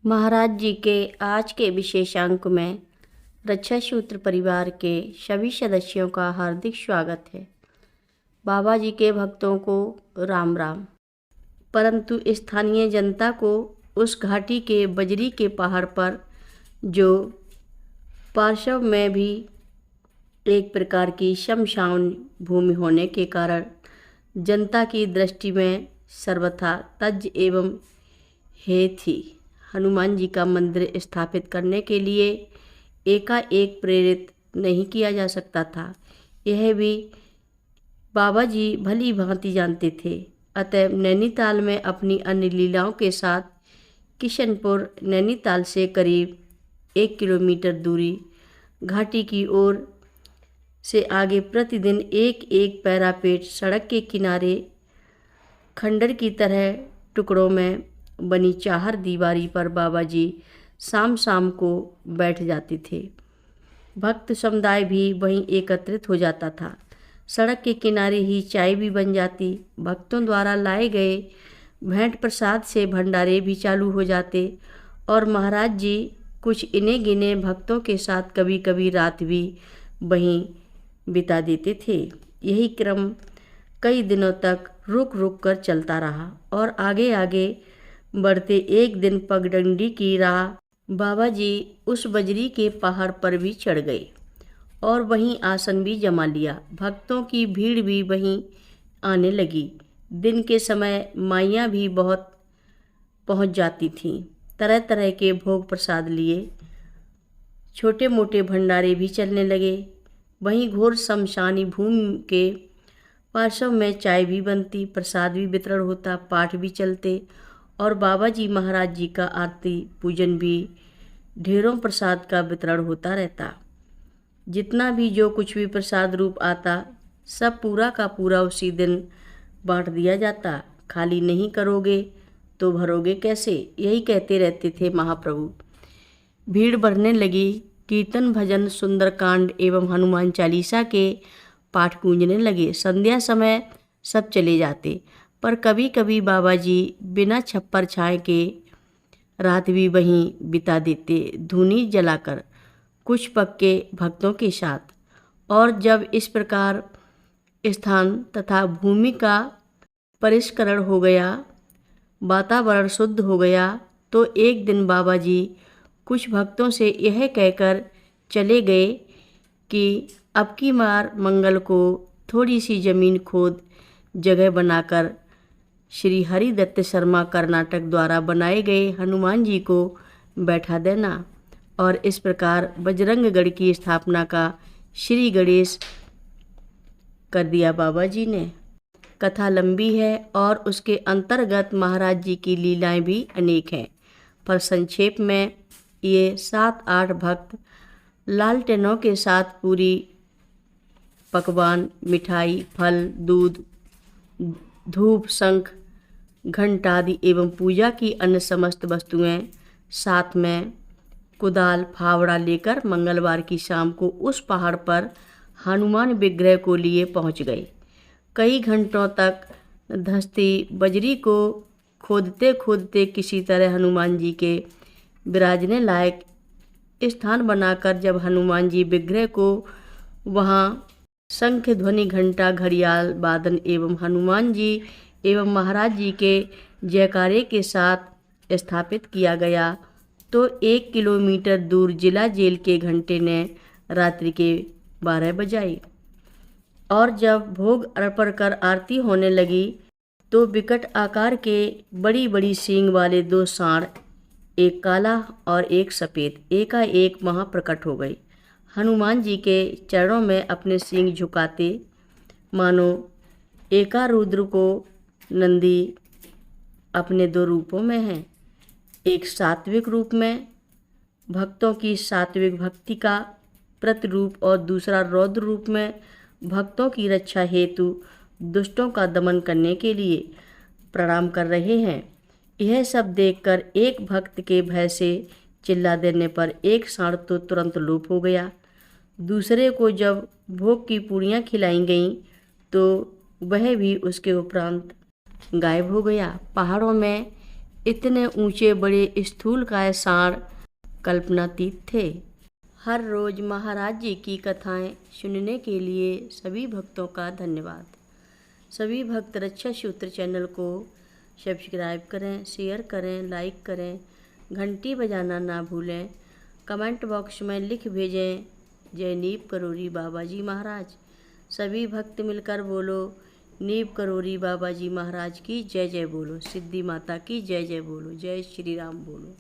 महाराज जी के आज के विशेष अंक में रक्षा सूत्र परिवार के सभी सदस्यों का हार्दिक स्वागत है। बाबा जी के भक्तों को राम राम। परंतु स्थानीय जनता को उस घाटी के बजरी के पहाड़ पर, जो पार्श्व में भी एक प्रकार की शमशान भूमि होने के कारण जनता की दृष्टि में सर्वथा तज एवं हे थी, हनुमान जी का मंदिर स्थापित करने के लिए एकाएक प्रेरित नहीं किया जा सकता था। यह भी बाबा जी भली भांति जानते थे। अतः नैनीताल में अपनी अन्य लीलाओं के साथ किशनपुर नैनीताल से करीब 1 किलोमीटर दूरी घाटी की ओर से आगे प्रतिदिन एक एक पैरापेट सड़क के किनारे खंडर की तरह टुकड़ों में बनी चाहर दीवारी पर बाबा जी शाम शाम को बैठ जाते थे। भक्त समुदाय भी वहीं एकत्रित हो जाता था। सड़क के किनारे ही चाय भी बन जाती। भक्तों द्वारा लाए गए भेंट प्रसाद से भंडारे भी चालू हो जाते और महाराज जी कुछ इने गिने भक्तों के साथ कभी कभी रात भी वहीं बिता देते थे। यही क्रम कई दिनों तक रुक रुक कर चलता रहा और आगे आगे बढ़ते एक दिन पगडंडी की राह बाबा जी उस बजरी के पहाड़ पर भी चढ़ गए और वहीं आसन भी जमा लिया। भक्तों की भीड़ भी वहीं आने लगी। दिन के समय माइयाँ भी बहुत पहुंच जाती थीं। तरह तरह के भोग प्रसाद लिए छोटे मोटे भंडारे भी चलने लगे। वहीं घोर शमशानी भूमि के पार्श्व में चाय भी बनती, प्रसाद भी वितरण होता, पाठ भी चलते और बाबा जी महाराज जी का आरती पूजन भी, ढेरों प्रसाद का वितरण होता रहता। जितना भी जो कुछ भी प्रसाद रूप आता सब पूरा का पूरा उसी दिन बांट दिया जाता। खाली नहीं करोगे तो भरोगे कैसे, यही कहते रहते थे महाप्रभु। भीड़ बढ़ने लगी। कीर्तन भजन सुंदरकांड एवं हनुमान चालीसा के पाठ गूंजने लगे। संध्या समय सब चले जाते, पर कभी कभी बाबा जी बिना छप्पर छाए के रात भी वहीं बिता देते, धूनी जलाकर कुछ पक्के भक्तों के साथ। और जब इस प्रकार स्थान तथा भूमि का परिष्करण हो गया, वातावरण शुद्ध हो गया, तो एक दिन बाबा जी कुछ भक्तों से यह कहकर चले गए कि अब की बार मंगल को थोड़ी सी जमीन खोद जगह बनाकर श्री हरिदत्त शर्मा कर्नाटक द्वारा बनाए गए हनुमान जी को बैठा देना। और इस प्रकार बजरंगगढ़ की स्थापना का श्री गणेश कर दिया बाबा जी ने। कथा लंबी है और उसके अंतर्गत महाराज जी की लीलाएं भी अनेक हैं, पर संक्षेप में ये 7-8 भक्त लालटेनों के साथ पूरी पकवान, मिठाई, फल, दूध, धूप, शंख, घंटा आदि एवं पूजा की अन्य समस्त वस्तुएं साथ में कुदाल फावड़ा लेकर मंगलवार की शाम को उस पहाड़ पर हनुमान विग्रह को लिए पहुंच गए। कई घंटों तक धंसती बजरी को खोदते खोदते किसी तरह हनुमान जी के विराजने लायक स्थान बनाकर जब हनुमान जी विग्रह को वहां शंख ध्वनि, घंटा, घड़ियाल वादन एवं हनुमान जी एवं महाराज जी के जयकारे के साथ स्थापित किया गया, तो 1 किलोमीटर दूर जिला जेल के घंटे ने रात्रि के 12 बजाई। और जब भोग अर्पण कर आरती होने लगी तो विकट आकार के बड़ी बड़ी सींग वाले 2 सांड, एक काला और एक सफ़ेद, एकाएक वहाँ प्रकट हो गई। हनुमान जी के चरणों में अपने सींग झुकाते मानो एकारुद्र को नंदी अपने 2 रूपों में हैं, एक सात्विक रूप में भक्तों की सात्विक भक्ति का प्रतिरूप और दूसरा रौद्र रूप में भक्तों की रक्षा हेतु दुष्टों का दमन करने के लिए प्रणाम कर रहे हैं। यह सब देखकर एक भक्त के भय से चिल्ला देने पर एक सांड तो तुरंत लोप हो गया। दूसरे को जब भोग की पूड़ियाँ खिलाई गईं तो वह भी उसके उपरांत गायब हो गया। पहाड़ों में इतने ऊंचे बड़े स्थूलकाय सांड कल्पनातीत थे। हर रोज महाराज जी की कथाएं सुनने के लिए सभी भक्तों का धन्यवाद। सभी भक्त रक्षा सूत्र चैनल को सब्सक्राइब करें, शेयर करें, लाइक करें, घंटी बजाना ना भूलें। कमेंट बॉक्स में लिख भेजें जय नीव करोरी बाबा जी महाराज। सभी भक्त मिलकर बोलो नीव करोरी बाबा जी महाराज की जय जय बोलो, सिद्धि माता की जय जय बोलो, जय श्री राम बोलो।